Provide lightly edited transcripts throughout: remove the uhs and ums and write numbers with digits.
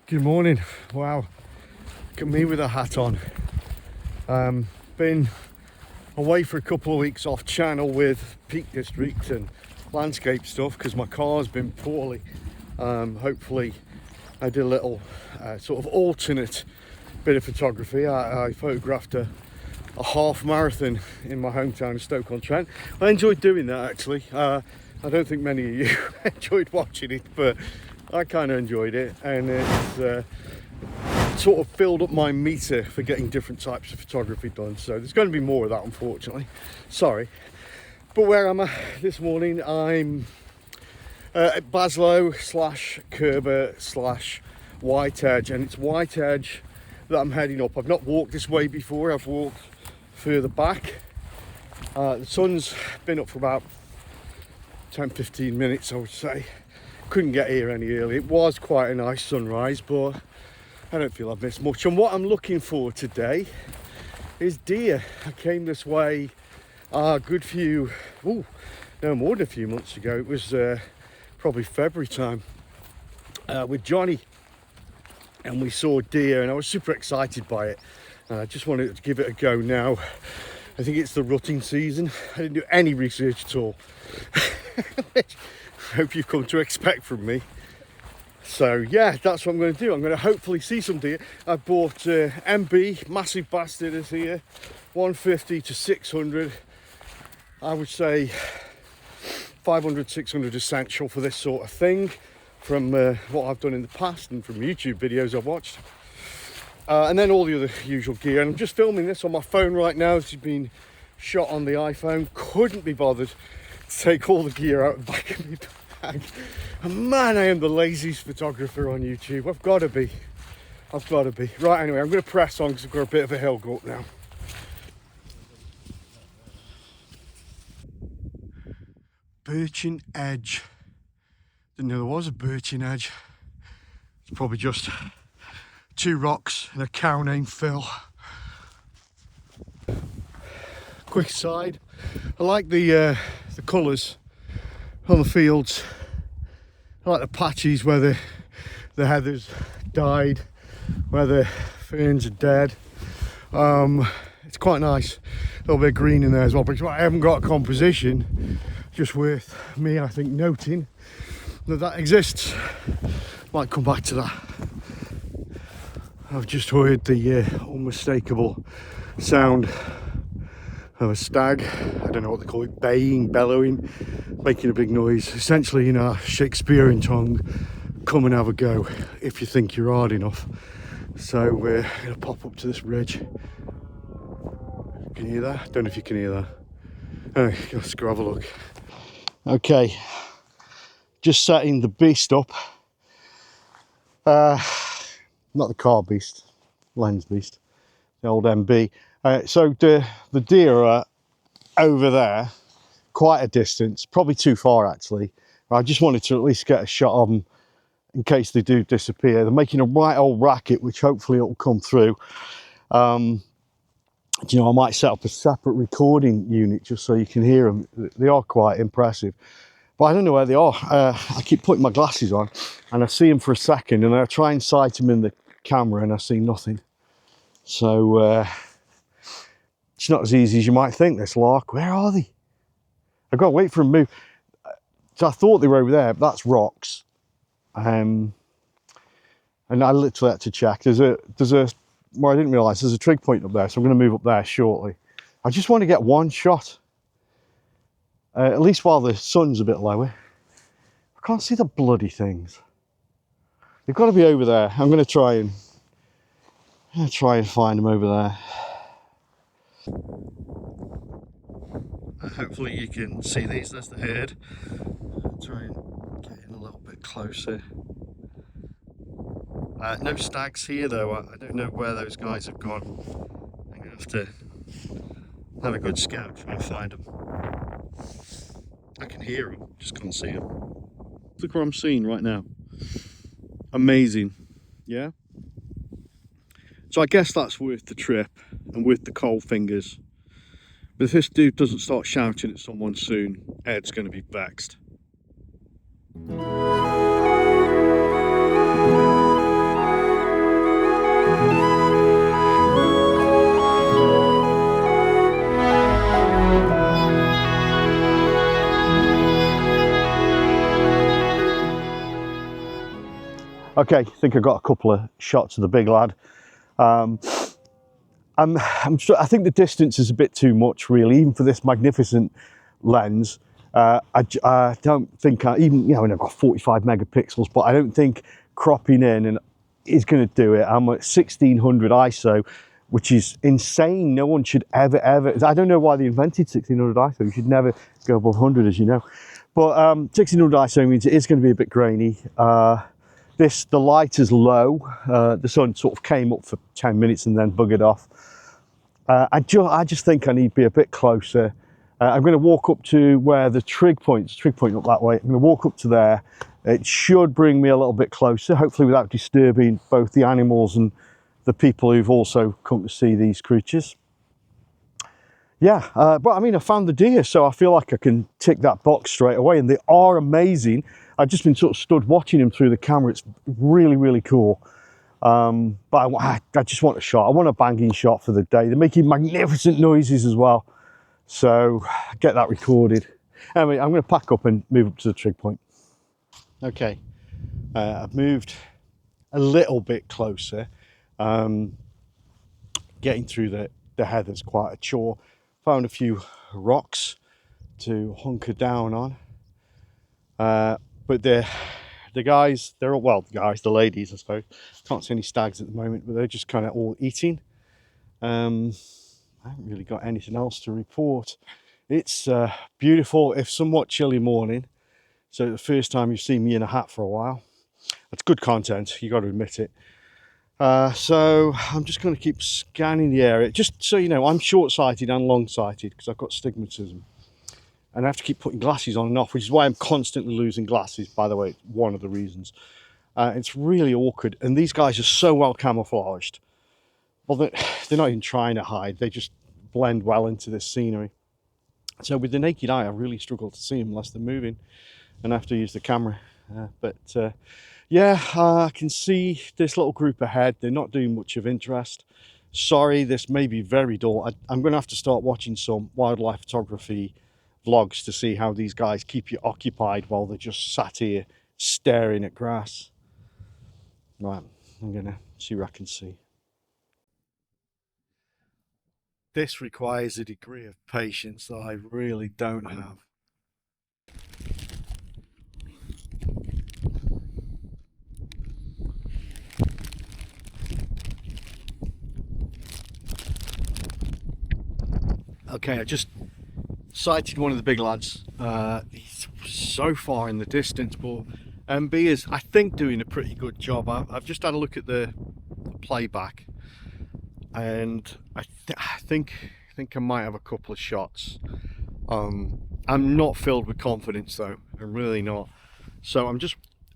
Good morning. Wow, look at me with a hat on. Been away for a couple of weeks off channel with Peak District and landscape stuff because my car's been poorly. Hopefully I did a little sort of alternate bit of photography. I photographed a half marathon in my hometown of Stoke-on-Trent. I enjoyed doing that actually. I don't think many of you enjoyed watching it, but I kind of enjoyed it, and it's sort of filled up my meter for getting different types of photography done. So there's going to be more of that, unfortunately. Sorry. But where am I this morning? I'm at Baslow / Kerber / White Edge, and it's White Edge that I'm heading up. I've not walked this way before. I've walked further back. The sun's been up for about 10-15 minutes, I would say. Couldn't get here any earlier. It was quite a nice sunrise, but I don't feel I've missed much. And what I'm looking for today is deer. I came this way a good few, no more than a few months ago. It was probably February time with Johnny, and we saw deer, and I was super excited by it. I just wanted to give it a go now. I think it's the rutting season. I didn't do any research at all. Which I hope you've come to expect from me. So yeah, that's what I'm going to do. I'm going to hopefully see some deer. I bought MB, massive bastard is here, 150 to 600. I would say 500, 600 essential for this sort of thing, from what I've done in the past and from YouTube videos I've watched. And then all the other usual gear. And I'm just filming this on my phone right now. This has been shot on the iPhone. Couldn't be bothered to take all the gear out of the back of my bag. And man, I am the laziest photographer on YouTube. I've got to be. Right, anyway, I'm going to press on because I've got a bit of a hill go up now. Birchen Edge. Didn't know there was a birchen edge. It's probably just two rocks and a cow named Phil. Quick aside, I like the colours on the fields. I like the patches where the heather's died, where the ferns are dead. It's quite nice. A little bit of green in there as well, but I haven't got a composition. Just worth me, I think, noting that exists. Might come back to that. I've just heard the unmistakable sound of a stag. I don't know what they call it, baying, bellowing, making a big noise. Essentially, in our Shakespearean tongue, come and have a go if you think you're hard enough. So we're going to pop up to this ridge. Can you hear that? Don't know if you can hear that. Anyway, let's go have a look. Okay, just setting the beast up. Not the car beast, lens beast, the old MB. So the deer are over there, quite a distance, probably too far actually. I just wanted to at least get a shot of them in case they do disappear. They're making a right old racket, which hopefully it'll come through. You know, I might set up a separate recording unit just so you can hear them. They are quite impressive. But I don't know where they are. I keep putting my glasses on and I see them for a second and I try and sight them in the camera and I see nothing. So it's not as easy as you might think, this lark. Where are they? I've got to wait for them to move. So I thought they were over there, but that's rocks. And I literally had to check. There's a well, I didn't realise there's a trig point up there, so I'm going to move up there shortly. I just want to get one shot. At least while the sun's a bit lower. I can't see the bloody things. They've got to be over there. I'm going to try and find them over there. Hopefully you can see these. There's the herd. Try and get in a little bit closer. No stags here though. I don't know where those guys have gone. I'm going to have to have a good scout, try and find them. I can hear them, just can't see them. Look what I'm seeing right now. Amazing, yeah? So I guess that's worth the trip and worth the cold fingers. But if this dude doesn't start shouting at someone soon, Ed's going to be vexed. Okay, I think I got a couple of shots of the big lad. I think the distance is a bit too much, really, even for this magnificent lens. I don't think even, you know, I've got 45 megapixels, but I don't think cropping in and is going to do it. I'm at 1600 ISO, which is insane. No one should ever. I don't know why they invented 1600 ISO. You should never go above 100, as you know. But 1600 ISO means it is going to be a bit grainy. The light is low. The sun sort of came up for 10 minutes and then buggered off. I just think I need to be a bit closer. I'm going to walk up to where the trig point up that way. I'm going to walk up to there. It should bring me a little bit closer, hopefully without disturbing both the animals and the people who've also come to see these creatures. Yeah, but I mean, I found the deer, so I feel like I can tick that box straight away, and they are amazing. I've just been sort of stood watching them through the camera. It's really, really cool. But I just want a shot. I want a banging shot for the day. They're making magnificent noises as well. So get that recorded. Anyway, I'm going to pack up and move up to the trig point. Okay, I've moved a little bit closer. Getting through the heather's quite a chore. Found a few rocks to hunker down on. But the ladies, I suppose. Can't see any stags at the moment, but they're just kind of all eating. I haven't really got anything else to report. It's beautiful, if somewhat chilly morning. So the first time you've seen me in a hat for a while. That's good content, you got to admit it. So I'm just going to keep scanning the area. Just so you know, I'm short-sighted and long-sighted because I've got stigmatism. And I have to keep putting glasses on and off, which is why I'm constantly losing glasses, by the way. It's one of the reasons. It's really awkward. And these guys are so well camouflaged. Well, they're not even trying to hide. They just blend well into this scenery. So with the naked eye, I really struggle to see them unless they're moving. And I have to use the camera. Yeah, I can see this little group ahead. They're not doing much of interest. Sorry, this may be very dull. I'm going to have to start watching some wildlife photography vlogs to see how these guys keep you occupied while they're just sat here staring at grass. Right, I'm gonna see what I can see. This requires a degree of patience that I really don't have. Okay, I just sighted one of the big lads. He's so far in the distance, but MB is, I think, doing a pretty good job. I've just had a look at the playback, and I think I might have a couple of shots. I'm not filled with confidence though. I'm really not. So I'm just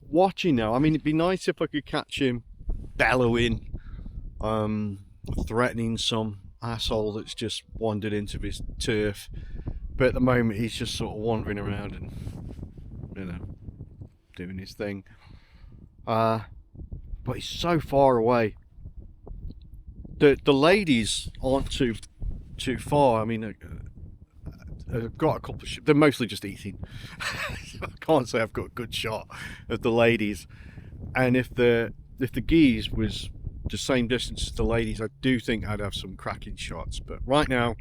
watching now. I mean, it'd be nice if I could catch him bellowing, threatening some asshole that's just wandered into his turf. But at the moment he's just sort of wandering around and, you know, doing his thing. But he's so far away. The ladies aren't too far. I mean, I've got a couple of they're mostly just eating. I can't say I've got a good shot of the ladies. And if the geese was the same distance as the ladies, I do think I'd have some cracking shots. But right now,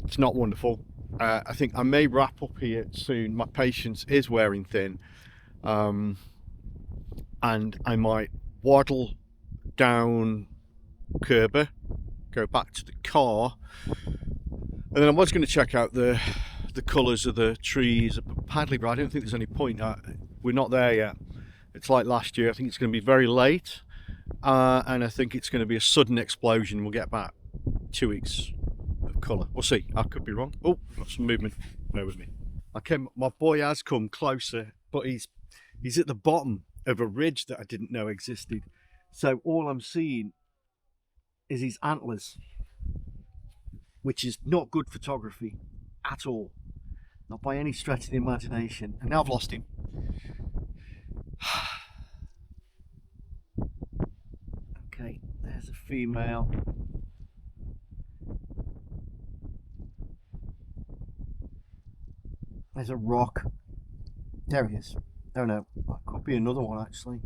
it's not wonderful. I think I may wrap up here soon. My patience is wearing thin, and I might waddle down Kerber, go back to the car, and then I was going to check out the colours of the trees at Padley, but I don't think there's any point. We're not there yet. It's like last year. I think it's going to be very late, and I think it's going to be a sudden explosion. We'll get about 2 weeks of colour. We'll see. I could be wrong. Oh, got some movement. Bear with me. Okay, my boy has come closer, but he's at the bottom of a ridge that I didn't know existed. So all I'm seeing is his antlers, which is not good photography at all. Not by any stretch of the imagination. And now I've lost him. Okay, there's a female. There's a rock. There he is. Don't know. Could be another one actually.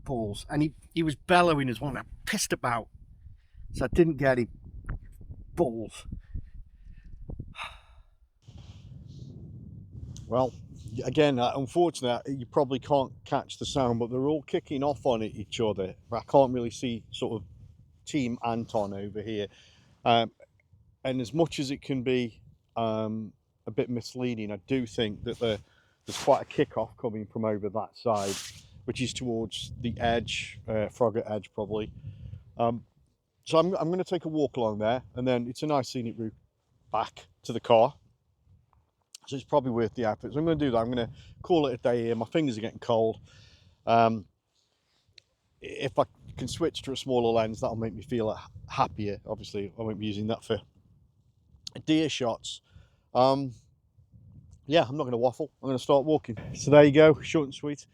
Balls. And he was bellowing as well. I pissed about. So I didn't get him. Balls. Well, again, unfortunately, you probably can't catch the sound, but they're all kicking off on each other. I can't really see sort of Team Anton over here. And as much as it can be a bit misleading, I do think that there's quite a kick-off coming from over that side, which is towards the edge, Frogger Edge probably. So I'm going to take a walk along there, and then it's a nice scenic route back to the car. So it's probably worth the effort. So I'm going to do that. I'm going to call it a day here. My fingers are getting cold. If I can switch to a smaller lens, that'll make me feel happier. Obviously, I won't be using that for deer shots. Yeah, I'm not going to waffle. I'm going to start walking. So there you go, short and sweet.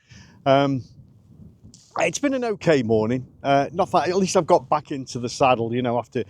It's been an okay morning. Not that, at least I've got back into the saddle, you know, after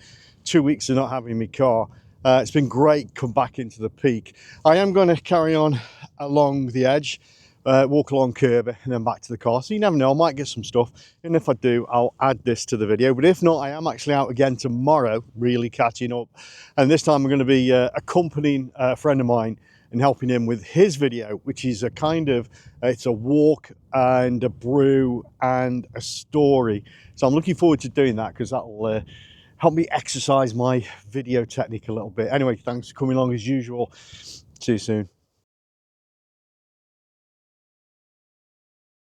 2 weeks of not having my car. It's been great come back into the peak. I am going to carry on along the edge, walk along Kirby and then back to the car. So you never know, I might get some stuff. And if I do, I'll add this to the video. But if not, I am actually out again tomorrow, really catching up. And this time I'm going to be accompanying a friend of mine and helping him with his video, which is a kind of, it's a walk and a brew and a story. So I'm looking forward to doing that because that'll help me exercise my video technique a little bit. Anyway, thanks for coming along as usual. See you soon.